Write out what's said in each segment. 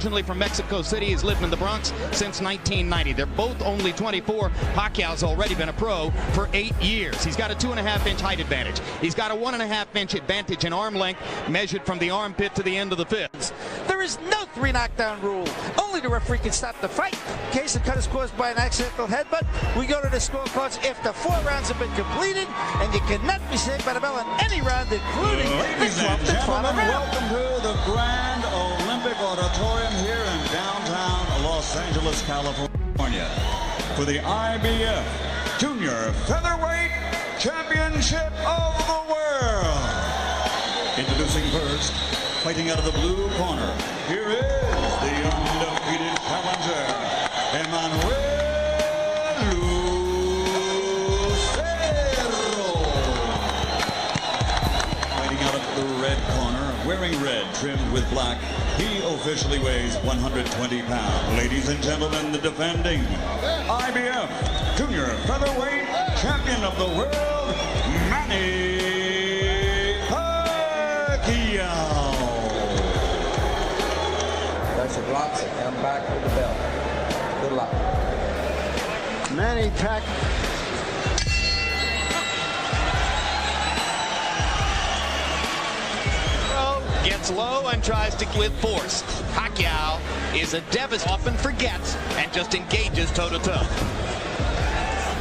Originally from Mexico City, he's lived in the Bronx since 1990. They're both only 24. Pacquiao's already been a pro for 8 years. He's got a 2.5-inch height advantage. He's got a 1.5-inch advantage in arm length, measured from the armpit to the end of the fist. There is no 3 knockdown rule. Only the referee can stop the fight. In case the cut is caused by an accidental headbutt, we go to the scorecards after 4 rounds have been completed, and you cannot be saved by the bell in any round, including Ladies the 12th and gentlemen, round. welcome to the Grand Olympic Auditorium here in downtown Los Angeles, California, for the IBF Junior Featherweight Championship of the World. Introducing first, fighting out of the blue corner, here is the undefeated challenger, Pacquiao Lucero. Fighting out of the red corner, wearing red trimmed with black, he officially weighs 120 pounds. Ladies and gentlemen, the defending IBF Junior Featherweight Champion of the World, Manny Pacquiao. That's the blocks and come back with the belt. Good luck. Manny Pacquiao. Gets low and tries to with force. Pacquiao is a devastator, often forgets and just engages toe-to-toe.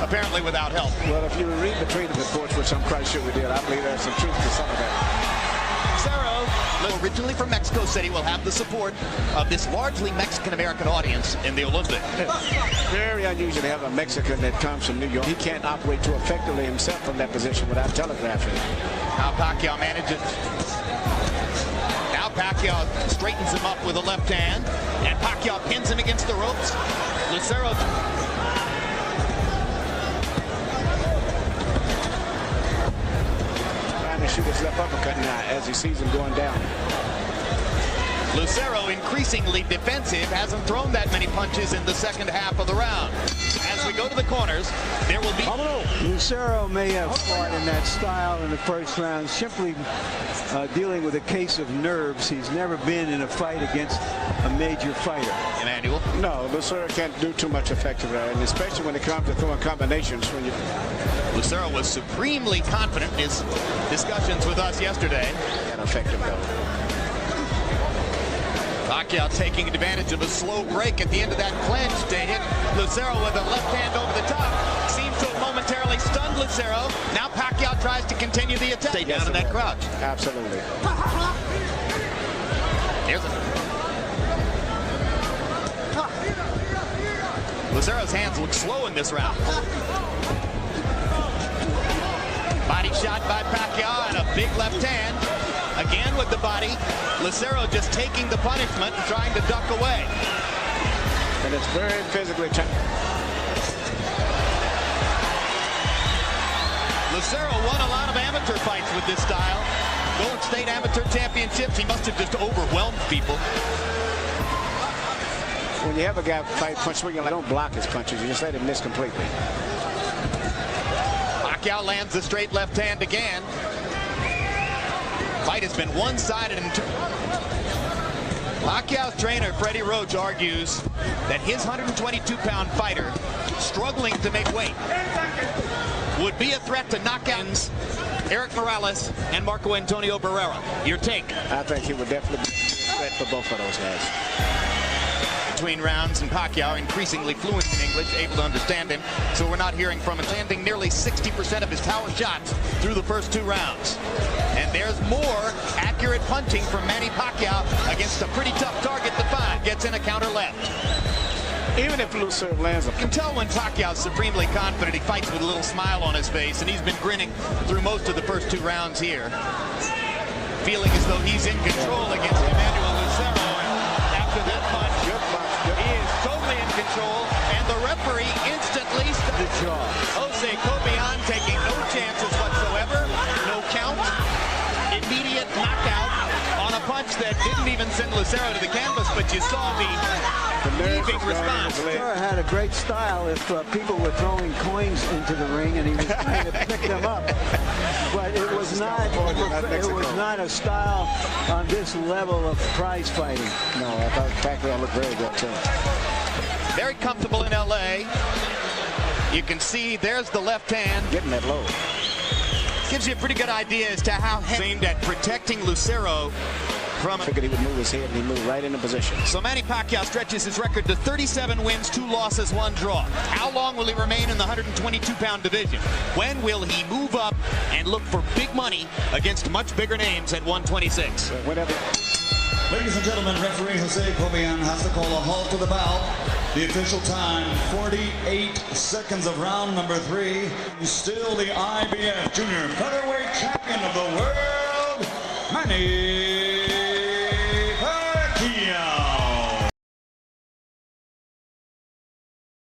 Apparently without help. Well, if you read between the reports, which I'm quite sure we did, I believe there's some truth to some of that. Lucero, originally from Mexico City, will have the support of this largely Mexican-American audience in the Olympics. Very unusual to have a Mexican that comes from New York. He can't operate too effectively himself from that position without telegraphing. How Pacquiao manages. Now Pacquiao straightens him up with a left hand, and Pacquiao pins him against the ropes. Lucero trying to shoot his left uppercut now as he sees him going down. Lucero, increasingly defensive, hasn't thrown that many punches in the second half of the round. As we go to the corners, there will be... Lucero may have fought in that style in the first round, simply dealing with a case of nerves. He's never been in a fight against a major fighter. Emmanuel? No, Lucero can't do too much effective there, and especially when it comes to throwing combinations. When you... Lucero was supremely confident in his discussions with us yesterday. And effective, though. Pacquiao taking advantage of a slow break at the end of that clinch to hit Lucero with a left hand over the top. Seems to have momentarily stunned Lucero. Now Pacquiao tries to continue the attack. Stay down in that crouch. Absolutely. Here's it. Lucero's hands look slow in this round. Body shot by Pacquiao and a big left hand. Again with the body. Lucero just taking the punishment and trying to duck away. And it's very physically challenging. Lucero won a lot of amateur fights with this style. Golden State Amateur Championships, he must have just overwhelmed people. When you have a guy fight punch swinging, don't block his punches. You just let him miss completely. Pacquiao lands the straight left hand again. Fight has been one-sided. Pacquiao's trainer, Freddie Roach, argues that his 122-pound fighter, struggling to make weight, would be a threat to knockouts Eric Morales and Marco Antonio Barrera. Your take? I think he would definitely be a threat for both of those guys. Between rounds, and Pacquiao increasingly fluent in English, able to understand him, so we're not hearing from him. Landing nearly 60% of his power shots through the first 2 rounds. And there's more accurate punching from Manny Pacquiao against a pretty tough target to find. Gets in a counter left. Even if Lucero lands a... You can tell when Pacquiao's supremely confident. He fights with a little smile on his face, and he's been grinning through most of the first 2 rounds here. Feeling as though he's in control against Emmanuel Lucero. And after that punch, he is totally in control, and the referee instantly stopped the jaw. Jose Cobian taking no chances whatsoever. No count. Immediate knockout on a punch that didn't even send Lucero to the canvas, but you saw the heaving response. Lucero had a great style if people were throwing coins into the ring and he was trying to pick them up. But it was not a style on this level of prize fighting. No, I thought Pacquiao looked very good too. Very comfortable in LA. You can see there's the left hand. Getting that low. Gives you a pretty good idea as to how aimed at protecting Lucero from. Figured he would move his head, and he moved right into position. So Manny Pacquiao stretches his record to 37 wins, 2 losses, 1 draw. How long will he remain in the 122-pound division? When will he move up and look for big money against much bigger names at 126? Whatever. Ladies and gentlemen, referee Jose Cobian has to call a halt to the bout. The official time, 48 seconds of round number 3. Still the IBF Junior Featherweight Champion of the world, Manny